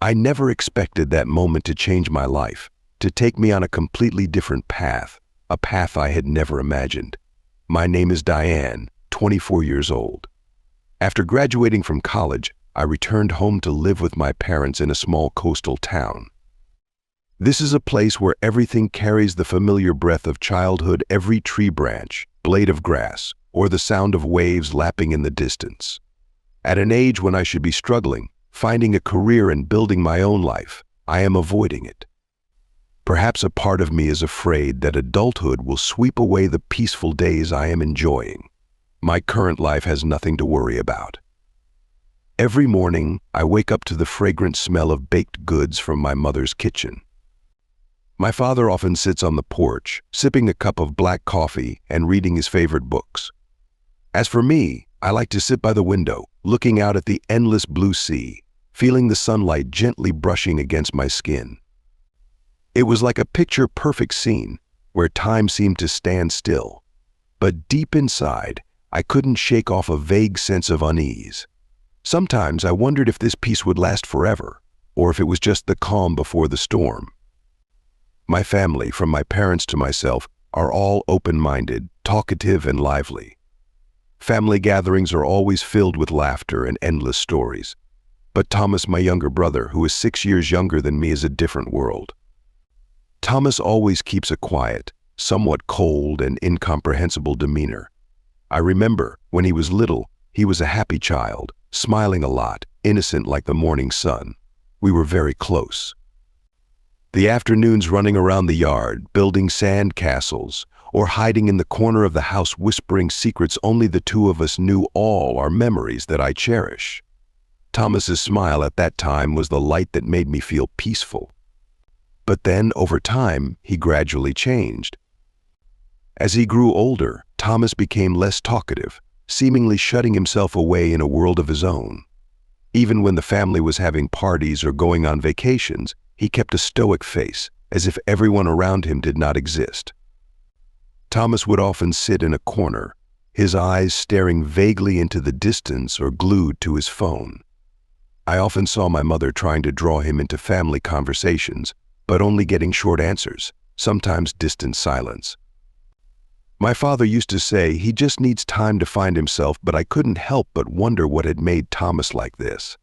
I never expected that moment to change my life, to take me on a completely different path, a path I had never imagined. My name is Diane, 24 years old. After graduating from college, I returned home to live with my parents in a small coastal town. This is a place where everything carries the familiar breath of childhood, every tree branch, blade of grass, or the sound of waves lapping in the distance. At an age when I should be struggling, finding a career and building my own life, I am avoiding it. Perhaps a part of me is afraid that adulthood will sweep away the peaceful days I am enjoying. My current life has nothing to worry about. Every morning, I wake up to the fragrant smell of baked goods from my mother's kitchen. My father often sits on the porch, sipping a cup of black coffee and reading his favorite books. As for me, I like to sit by the window, looking out at the endless blue sea, feeling the sunlight gently brushing against my skin. It was like a picture-perfect scene, where time seemed to stand still. But deep inside, I couldn't shake off a vague sense of unease. Sometimes I wondered if this peace would last forever, or if it was just the calm before the storm. My family, from my parents to myself, are all open-minded, talkative, and lively. Family gatherings are always filled with laughter and endless stories. But Thomas, my younger brother, who is 6 years younger than me, is a different world. Thomas always keeps a quiet, somewhat cold and incomprehensible demeanor. I remember, when he was little, he was a happy child, smiling a lot, innocent like the morning sun. We were very close. The afternoons running around the yard, building sand castles, or hiding in the corner of the house whispering secrets only the two of us knew, all are memories that I cherish. Thomas's smile at that time was the light that made me feel peaceful. But then, over time, he gradually changed. As he grew older, Thomas became less talkative, seemingly shutting himself away in a world of his own. Even when the family was having parties or going on vacations, he kept a stoic face, as if everyone around him did not exist. Thomas would often sit in a corner, his eyes staring vaguely into the distance or glued to his phone. I often saw my mother trying to draw him into family conversations, but only getting short answers, sometimes distant silence. My father used to say he just needs time to find himself, but I couldn't help but wonder what had made Thomas like this.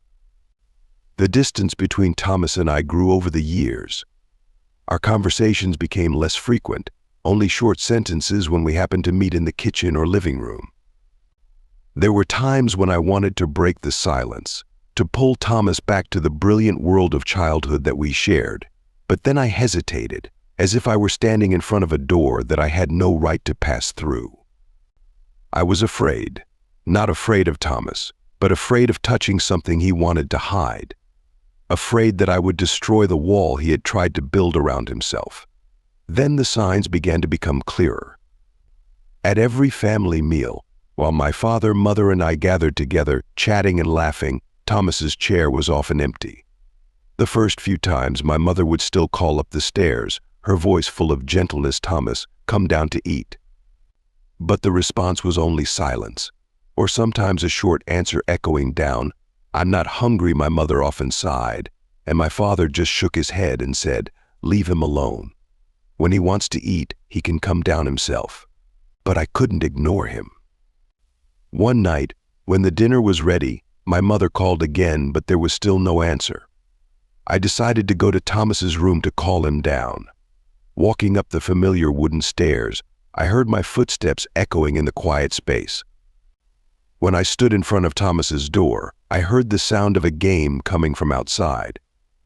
The distance between Thomas and I grew over the years. Our conversations became less frequent, only short sentences when we happened to meet in the kitchen or living room. There were times when I wanted to break the silence, to pull Thomas back to the brilliant world of childhood that we shared. But then I hesitated, as if I were standing in front of a door that I had no right to pass through. I was afraid, not afraid of Thomas, but afraid of touching something he wanted to hide. Afraid that I would destroy the wall he had tried to build around himself. Then the signs began to become clearer. At every family meal, while my father, mother, and I gathered together, chatting and laughing, Thomas's chair was often empty. The first few times, my mother would still call up the stairs, her voice full of gentleness, "Thomas, come down to eat." But the response was only silence, or sometimes a short answer echoing down, "I'm not hungry," my mother often sighed, and my father just shook his head and said, "Leave him alone. When he wants to eat, he can come down himself." But I couldn't ignore him. One night, when the dinner was ready, my mother called again, but there was still no answer. I decided to go to Thomas's room to call him down. Walking up the familiar wooden stairs, I heard my footsteps echoing in the quiet space. When I stood in front of Thomas's door, I heard the sound of a game coming from outside.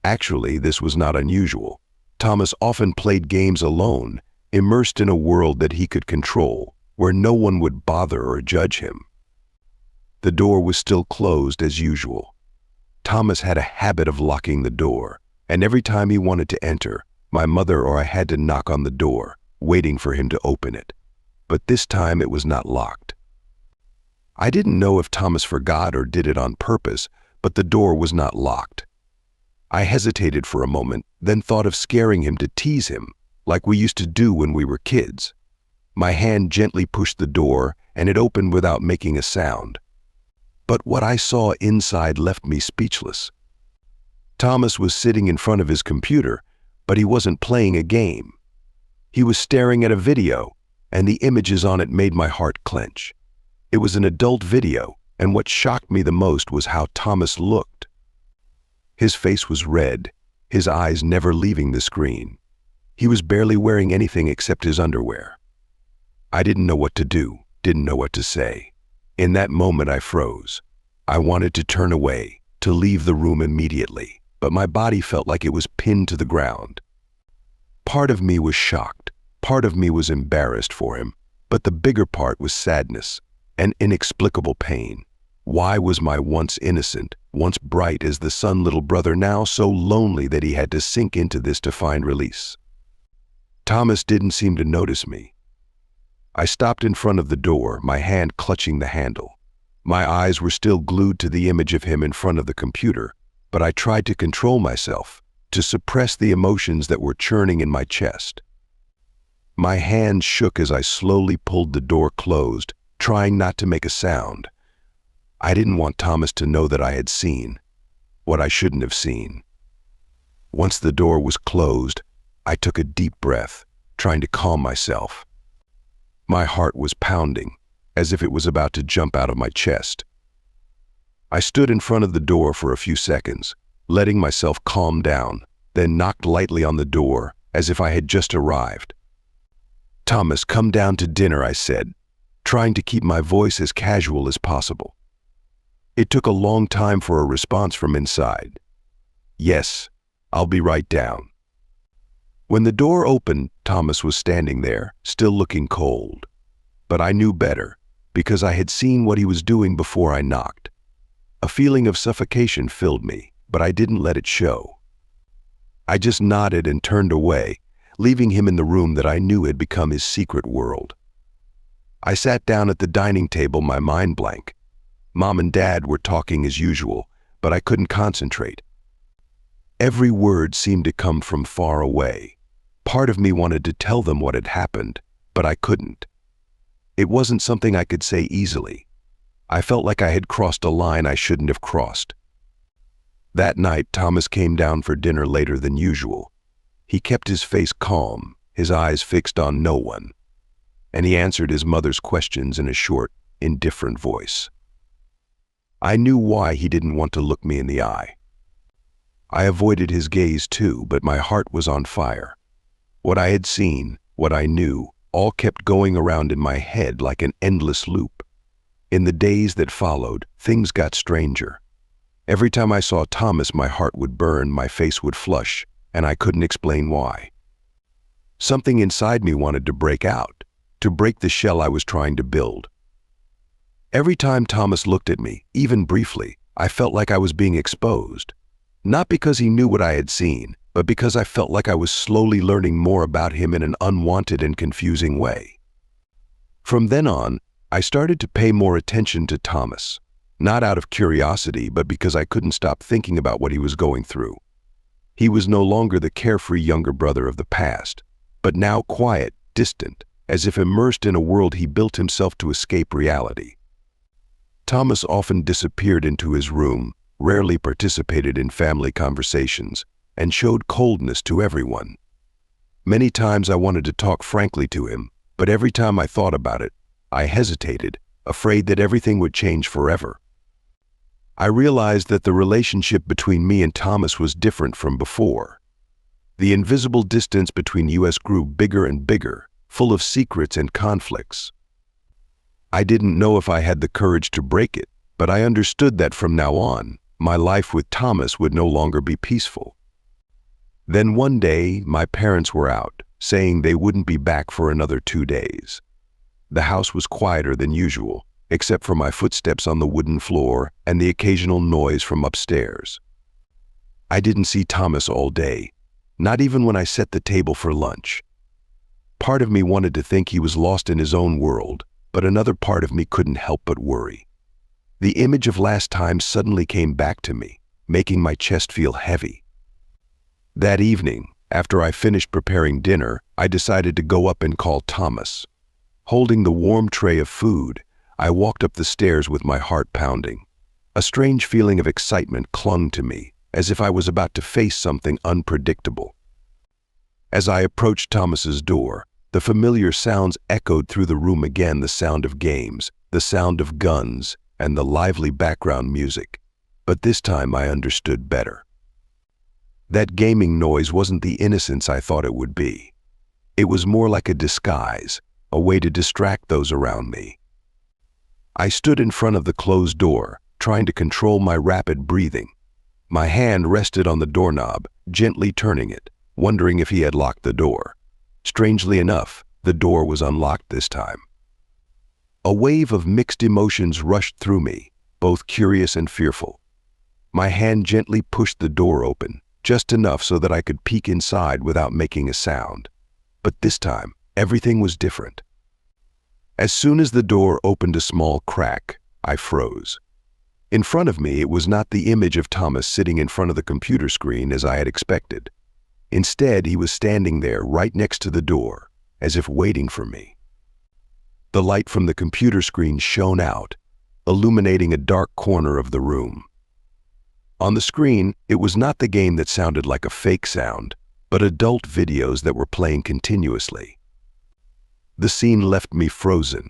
Actually, this was not unusual. Thomas often played games alone, immersed in a world that he could control, where no one would bother or judge him. The door was still closed as usual. Thomas had a habit of locking the door, and every time he wanted to enter, my mother or I had to knock on the door, waiting for him to open it. But this time it was not locked. I didn't know if Thomas forgot or did it on purpose, but the door was not locked. I hesitated for a moment, then thought of scaring him to tease him, like we used to do when we were kids. My hand gently pushed the door, and it opened without making a sound. But what I saw inside left me speechless. Thomas was sitting in front of his computer, but he wasn't playing a game. He was staring at a video, and the images on it made my heart clench. It was an adult video, and what shocked me the most was how Thomas looked. His face was red, his eyes never leaving the screen. He was barely wearing anything except his underwear. I didn't know what to do, didn't know what to say. In that moment I froze. I wanted to turn away, to leave the room immediately, but my body felt like it was pinned to the ground. Part of me was shocked, part of me was embarrassed for him, but the bigger part was sadness, an inexplicable pain. Why was my once innocent, once bright as the sun little brother now so lonely that he had to sink into this to find release? Thomas didn't seem to notice me. I stopped in front of the door, my hand clutching the handle. My eyes were still glued to the image of him in front of the computer, but I tried to control myself, to suppress the emotions that were churning in my chest. My hand shook as I slowly pulled the door closed, trying not to make a sound. I didn't want Thomas to know that I had seen what I shouldn't have seen. Once the door was closed, I took a deep breath, trying to calm myself. My heart was pounding, as if it was about to jump out of my chest. I stood in front of the door for a few seconds, letting myself calm down, then knocked lightly on the door, as if I had just arrived. "Thomas, come down to dinner," I said, trying to keep my voice as casual as possible. It took a long time for a response from inside. "Yes, I'll be right down." When the door opened, Thomas was standing there, still looking cold. But I knew better, because I had seen what he was doing before I knocked. A feeling of suffocation filled me, but I didn't let it show. I just nodded and turned away, leaving him in the room that I knew had become his secret world. I sat down at the dining table, my mind blank. Mom and Dad were talking as usual, but I couldn't concentrate. Every word seemed to come from far away. Part of me wanted to tell them what had happened, but I couldn't. It wasn't something I could say easily. I felt like I had crossed a line I shouldn't have crossed. That night, Thomas came down for dinner later than usual. He kept his face calm, his eyes fixed on no one, and he answered his mother's questions in a short, indifferent voice. I knew why he didn't want to look me in the eye. I avoided his gaze too, but my heart was on fire. What I had seen, what I knew, all kept going around in my head like an endless loop. In the days that followed, things got stranger. Every time I saw Thomas, my heart would burn, my face would flush, and I couldn't explain why. Something inside me wanted to break out, to break the shell I was trying to build. Every time Thomas looked at me, even briefly, I felt like I was being exposed. Not because he knew what I had seen, but because I felt like I was slowly learning more about him in an unwanted and confusing way. From then on, I started to pay more attention to Thomas, not out of curiosity, but because I couldn't stop thinking about what he was going through. He was no longer the carefree younger brother of the past, but now quiet, distant, as if immersed in a world he built himself to escape reality. Thomas often disappeared into his room, rarely participated in family conversations, and showed coldness to everyone. Many times I wanted to talk frankly to him, but every time I thought about it, I hesitated, afraid that everything would change forever. I realized that the relationship between me and Thomas was different from before. The invisible distance between us grew bigger and bigger, full of secrets and conflicts. I didn't know if I had the courage to break it, but I understood that from now on, my life with Thomas would no longer be peaceful. Then one day, my parents were out, saying they wouldn't be back for another 2 days. The house was quieter than usual, except for my footsteps on the wooden floor and the occasional noise from upstairs. I didn't see Thomas all day, not even when I set the table for lunch. Part of me wanted to think he was lost in his own world, but another part of me couldn't help but worry. The image of last time suddenly came back to me, making my chest feel heavy. That evening, after I finished preparing dinner, I decided to go up and call Thomas. Holding the warm tray of food, I walked up the stairs with my heart pounding. A strange feeling of excitement clung to me, as if I was about to face something unpredictable. As I approached Thomas's door, the familiar sounds echoed through the room again, the sound of games, the sound of guns, and the lively background music. But this time I understood better. That gaming noise wasn't the innocence I thought it would be. It was more like a disguise, a way to distract those around me. I stood in front of the closed door, trying to control my rapid breathing. My hand rested on the doorknob, gently turning it, wondering if he had locked the door. Strangely enough, the door was unlocked this time. A wave of mixed emotions rushed through me, both curious and fearful. My hand gently pushed the door open, just enough so that I could peek inside without making a sound. But this time, everything was different. As soon as the door opened a small crack, I froze. In front of me, it was not the image of Thomas sitting in front of the computer screen as I had expected. Instead, he was standing there right next to the door, as if waiting for me. The light from the computer screen shone out, illuminating a dark corner of the room. On the screen, it was not the game that sounded like a fake sound, but adult videos that were playing continuously. The scene left me frozen.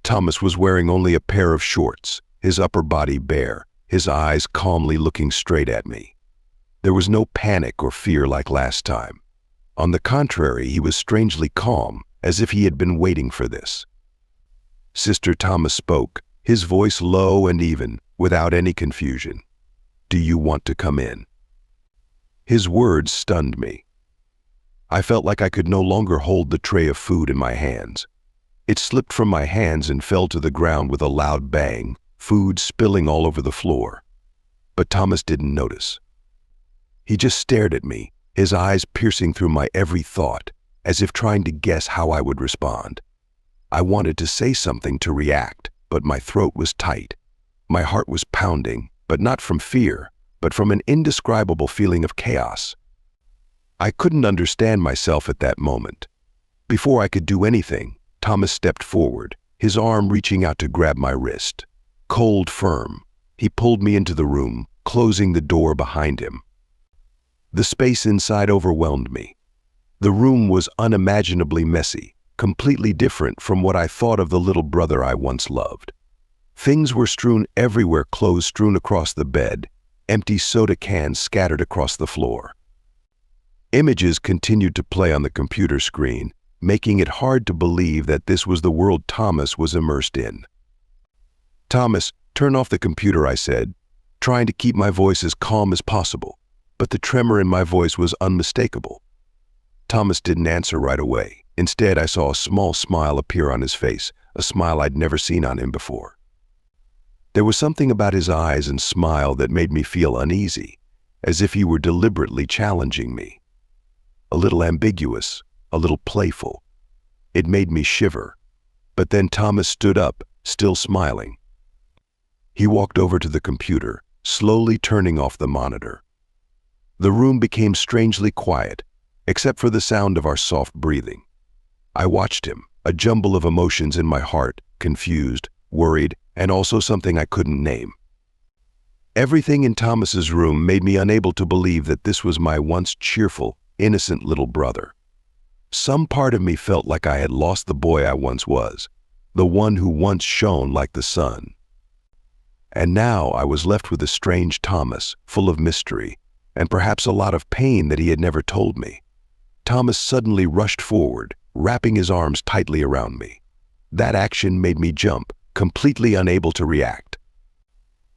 Thomas was wearing only a pair of shorts, his upper body bare, his eyes calmly looking straight at me. There was no panic or fear like last time. On the contrary, he was strangely calm, as if he had been waiting for this. Sister Thomas spoke, his voice low and even, without any confusion. "Do you want to come in?" His words stunned me. I felt like I could no longer hold the tray of food in my hands. It slipped from my hands and fell to the ground with a loud bang, food spilling all over the floor. But Thomas didn't notice. He just stared at me, his eyes piercing through my every thought, as if trying to guess how I would respond. I wanted to say something to react, but my throat was tight. My heart was pounding, but not from fear, but from an indescribable feeling of chaos. I couldn't understand myself at that moment. Before I could do anything, Thomas stepped forward, his arm reaching out to grab my wrist. Cold, firm, he pulled me into the room, closing the door behind him. The space inside overwhelmed me. The room was unimaginably messy, completely different from what I thought of the little brother I once loved. Things were strewn everywhere, clothes strewn across the bed, empty soda cans scattered across the floor. Images continued to play on the computer screen, making it hard to believe that this was the world Thomas was immersed in. "Thomas, turn off the computer," I said, trying to keep my voice as calm as possible, but the tremor in my voice was unmistakable. Thomas didn't answer right away. Instead, I saw a small smile appear on his face, a smile I'd never seen on him before. There was something about his eyes and smile that made me feel uneasy, as if he were deliberately challenging me. A little ambiguous, a little playful. It made me shiver. But then Thomas stood up, still smiling. He walked over to the computer, slowly turning off the monitor. The room became strangely quiet, except for the sound of our soft breathing. I watched him, a jumble of emotions in my heart, confused, worried, and also something I couldn't name. Everything in Thomas's room made me unable to believe that this was my once cheerful, innocent little brother. Some part of me felt like I had lost the boy I once was, the one who once shone like the sun. And now I was left with a strange Thomas, full of mystery, and perhaps a lot of pain that he had never told me. Thomas suddenly rushed forward, wrapping his arms tightly around me. That action made me jump, completely unable to react.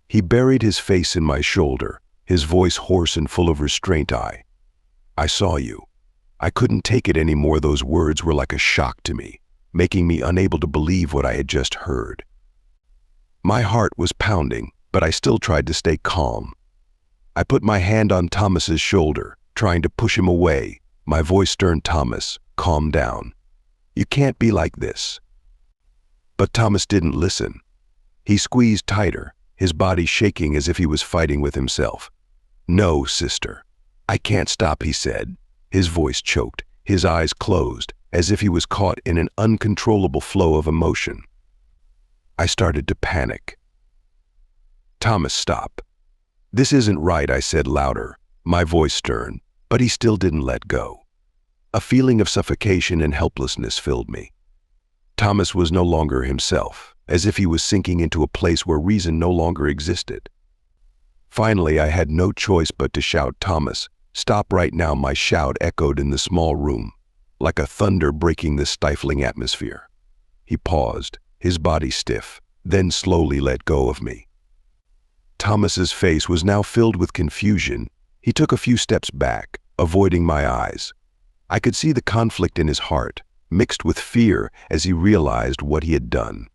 He buried his face in my shoulder, his voice hoarse and full of restraint. "I saw you." I couldn't take it anymore. Those words were like a shock to me, making me unable to believe what I had just heard. My heart was pounding, but I still tried to stay calm. I put my hand on Thomas's shoulder, trying to push him away. My voice stern, "Thomas, calm down. You can't be like this." But Thomas didn't listen. He squeezed tighter, his body shaking as if he was fighting with himself. "No, sister. I can't stop," he said. His voice choked, his eyes closed, as if he was caught in an uncontrollable flow of emotion. I started to panic. "Thomas, stop. "This isn't right," I said louder, my voice stern, but he still didn't let go. A feeling of suffocation and helplessness filled me. Thomas was no longer himself, as if he was sinking into a place where reason no longer existed. Finally, I had no choice but to shout, "Thomas, stop right now!" My shout echoed in the small room, like a thunder breaking the stifling atmosphere. He paused, his body stiff, then slowly let go of me. Thomas's face was now filled with confusion. He took a few steps back, avoiding my eyes. I could see the conflict in his heart, mixed with fear as he realized what he had done.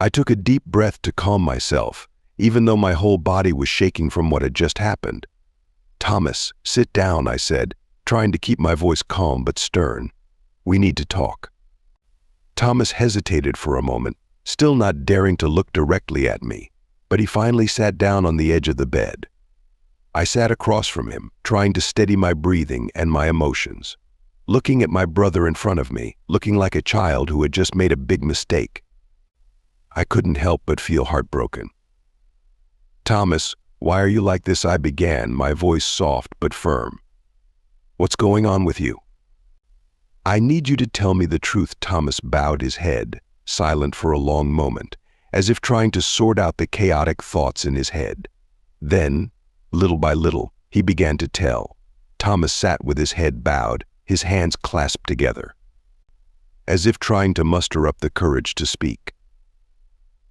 I took a deep breath to calm myself, even though my whole body was shaking from what had just happened. "Thomas, sit down," I said, trying to keep my voice calm but stern. "We need to talk." Thomas hesitated for a moment, still not daring to look directly at me, but he finally sat down on the edge of the bed. I sat across from him, trying to steady my breathing and my emotions, looking at my brother in front of me, looking like a child who had just made a big mistake. I couldn't help but feel heartbroken. "Thomas, why are you like this?" I began, my voice soft but firm. "What's going on with you?" "I need you to tell me the truth." Thomas bowed his head, silent for a long moment, as if trying to sort out the chaotic thoughts in his head. Then, little by little, he began to tell. Thomas sat with his head bowed, his hands clasped together, as if trying to muster up the courage to speak.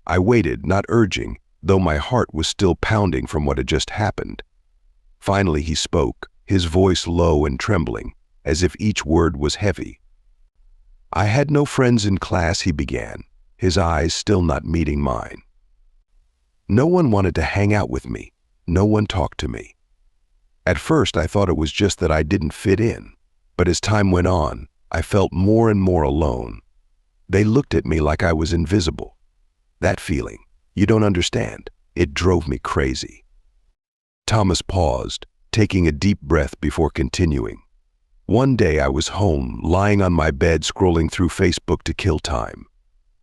I waited, not urging, though my heart was still pounding from what had just happened. Finally he spoke, his voice low and trembling, as if each word was heavy. "I had no friends in class," he began, his eyes still not meeting mine. "No one wanted to hang out with me. No one talked to me. At first I thought it was just that I didn't fit in, but as time went on, I felt more and more alone. They looked at me like I was invisible. That feeling, you don't understand, it drove me crazy." Thomas paused, taking a deep breath before continuing. "One day I was home, lying on my bed scrolling through Facebook to kill time.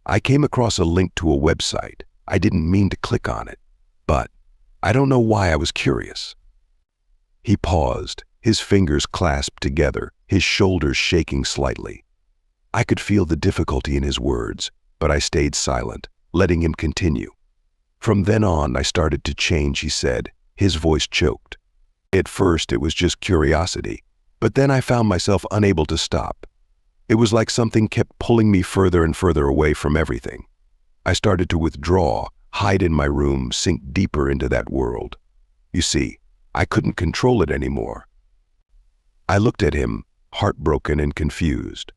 I came across a link to a website. I didn't mean to click on it, but I don't know why I was curious." He paused, his fingers clasped together, his shoulders shaking slightly. I could feel the difficulty in his words, but I stayed silent, letting him continue. "From then on, I started to change," he said, his voice choked. "At first, it was just curiosity, but then I found myself unable to stop. It was like something kept pulling me further and further away from everything. I started to withdraw, hide in my room, sink deeper into that world. You see, I couldn't control it anymore." I looked at him, heartbroken and confused.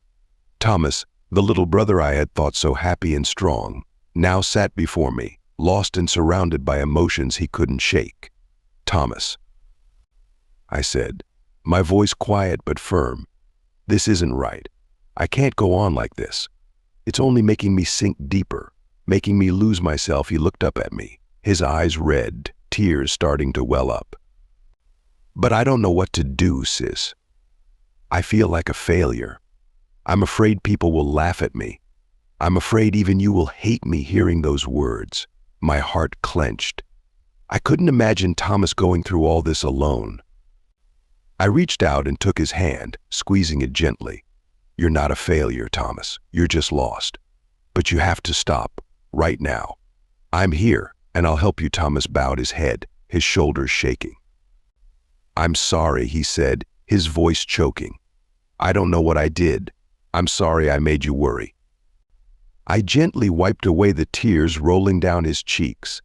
Thomas, the little brother I had thought so happy and strong, now sat before me, lost and surrounded by emotions he couldn't shake. "Thomas," I said, my voice quiet but firm, "this isn't right. I can't go on like this. It's only making me sink deeper, making me lose myself." He looked up at me, his eyes red, tears starting to well up. "But I don't know what to do, sis. I feel like a failure. I'm afraid people will laugh at me. I'm afraid even you will hate me." Hearing those words, my heart clenched. I couldn't imagine Thomas going through all this alone. I reached out and took his hand, squeezing it gently. "You're not a failure, Thomas. You're just lost. But you have to stop, right now. I'm here, and I'll help you." Thomas bowed his head, his shoulders shaking. "I'm sorry," he said, his voice choking. "I don't know what I did. I'm sorry I made you worry." I gently wiped away the tears rolling down his cheeks.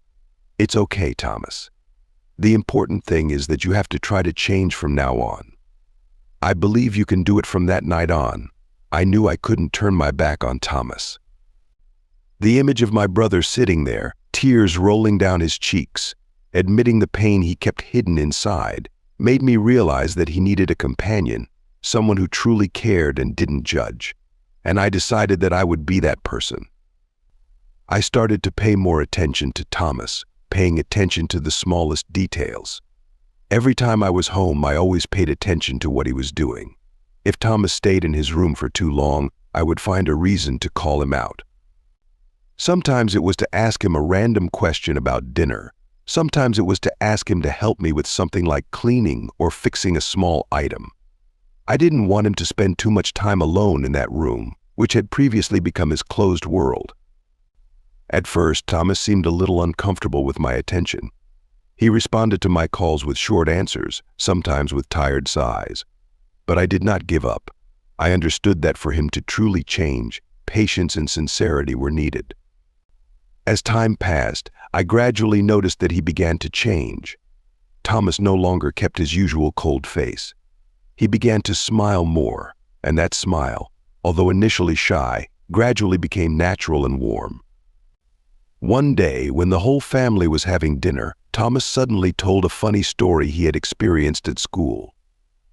"It's okay, Thomas. The important thing is that you have to try to change from now on. I believe you can do it." From that night on, I knew I couldn't turn my back on Thomas. The image of my brother sitting there, tears rolling down his cheeks, admitting the pain he kept hidden inside, made me realize that he needed a companion, someone who truly cared and didn't judge. And I decided that I would be that person. I started to pay more attention to Thomas, paying attention to the smallest details. Every time I was home, I always paid attention to what he was doing. If Thomas stayed in his room for too long, I would find a reason to call him out. Sometimes it was to ask him a random question about dinner, Sometimes it was to ask him to help me with something like cleaning or fixing a small item. I didn't want him to spend too much time alone in that room, which had previously become his closed world. At first, Thomas seemed a little uncomfortable with my attention. He responded to my calls with short answers, sometimes with tired sighs. But I did not give up. I understood that for him to truly change, patience and sincerity were needed. As time passed, I gradually noticed that he began to change. Thomas no longer kept his usual cold face. He began to smile more, and that smile, although initially shy, gradually became natural and warm. One day, when the whole family was having dinner, Thomas suddenly told a funny story he had experienced at school.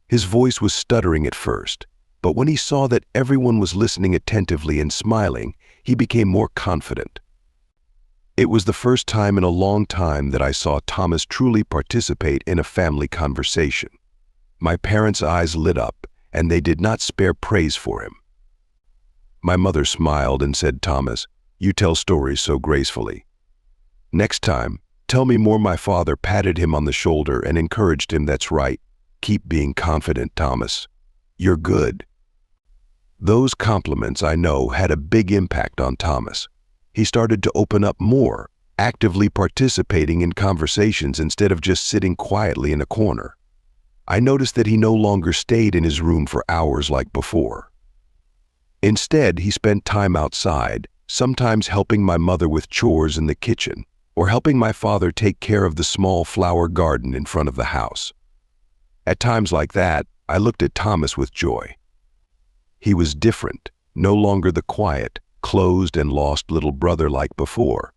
His voice was stuttering at first, but when he saw that everyone was listening attentively and smiling, he became more confident. It was the first time in a long time that I saw Thomas truly participate in a family conversation. My parents' eyes lit up, and they did not spare praise for him. My mother smiled and said, "Thomas, you tell stories so gracefully. Next time, tell me more." My father patted him on the shoulder and encouraged him. "That's right. Keep being confident, Thomas. You're good." Those compliments, I know, had a big impact on Thomas. He started to open up more, actively participating in conversations instead of just sitting quietly in a corner. I noticed that he no longer stayed in his room for hours like before. Instead, he spent time outside, sometimes helping my mother with chores in the kitchen, or helping my father take care of the small flower garden in front of the house. At times like that, I looked at Thomas with joy. He was different, no longer the quiet, closed and lost little brother like before.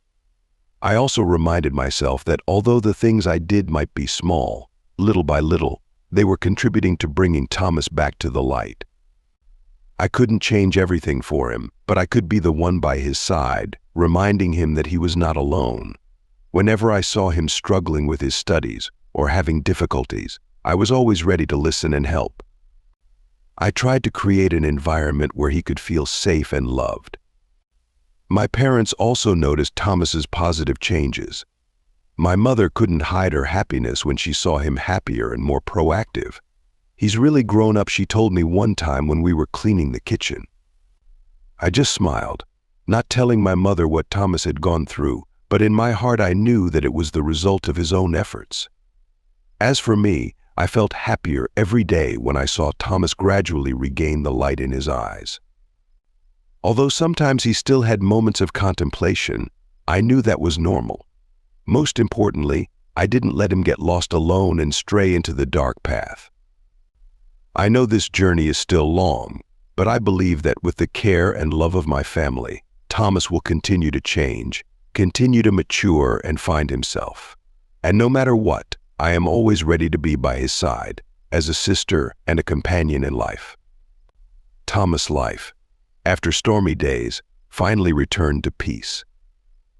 I also reminded myself that although the things I did might be small, little by little, they were contributing to bringing Thomas back to the light. I couldn't change everything for him, but I could be the one by his side, reminding him that he was not alone. Whenever I saw him struggling with his studies or having difficulties, I was always ready to listen and help. I tried to create an environment where he could feel safe and loved. My parents also noticed Thomas's positive changes. My mother couldn't hide her happiness when she saw him happier and more proactive. "He's really grown up," she told me one time when we were cleaning the kitchen. I just smiled, not telling my mother what Thomas had gone through, but in my heart I knew that it was the result of his own efforts. As for me, I felt happier every day when I saw Thomas gradually regain the light in his eyes. Although sometimes he still had moments of contemplation, I knew that was normal. Most importantly, I didn't let him get lost alone and stray into the dark path. I know this journey is still long, but I believe that with the care and love of my family, Thomas will continue to change, continue to mature and find himself. And no matter what, I am always ready to be by his side, as a sister and a companion in life. Thomas' life, after stormy days, finally returned to peace.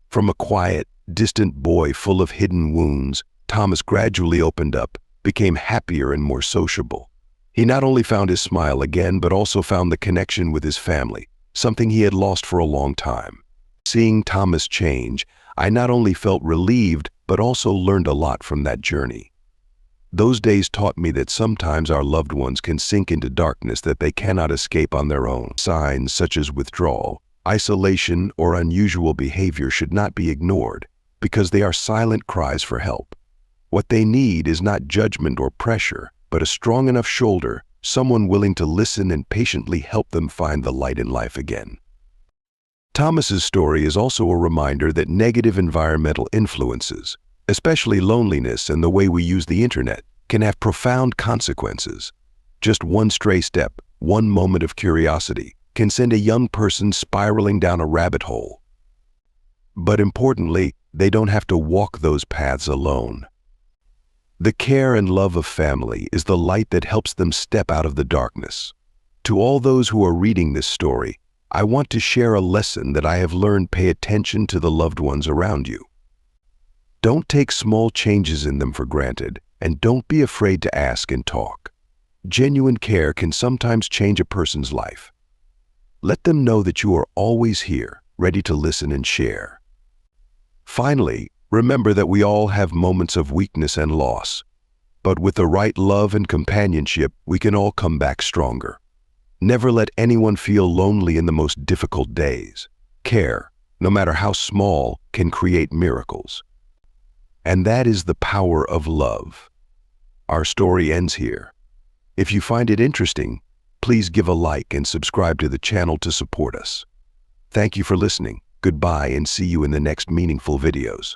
From a quiet, distant boy full of hidden wounds, Thomas gradually opened up, became happier and more sociable. He not only found his smile again, but also found the connection with his family, something he had lost for a long time. Seeing Thomas change, I not only felt relieved, but also learned a lot from that journey. Those days taught me that sometimes our loved ones can sink into darkness that they cannot escape on their own. Signs such as withdrawal, isolation, or unusual behavior should not be ignored, because they are silent cries for help. What they need is not judgment or pressure, but a strong enough shoulder, someone willing to listen and patiently help them find the light in life again. Thomas's story is also a reminder that negative environmental influences, especially loneliness and the way we use the internet, can have profound consequences. Just one stray step, one moment of curiosity, can send a young person spiraling down a rabbit hole. But importantly, they don't have to walk those paths alone. The care and love of family is the light that helps them step out of the darkness. To all those who are reading this story, I want to share a lesson that I have learned: pay attention to the loved ones around you. Don't take small changes in them for granted, and don't be afraid to ask and talk. Genuine care can sometimes change a person's life. Let them know that you are always here, ready to listen and share. Finally, Remember that we all have moments of weakness and loss, but with the right love and companionship, we can all come back stronger. Never let anyone feel lonely in the most difficult days. Care, no matter how small, can create miracles. And that is the power of love. Our story ends here. If you find it interesting, please give a like and subscribe to the channel to support us. Thank you for listening. Goodbye and see you in the next meaningful videos.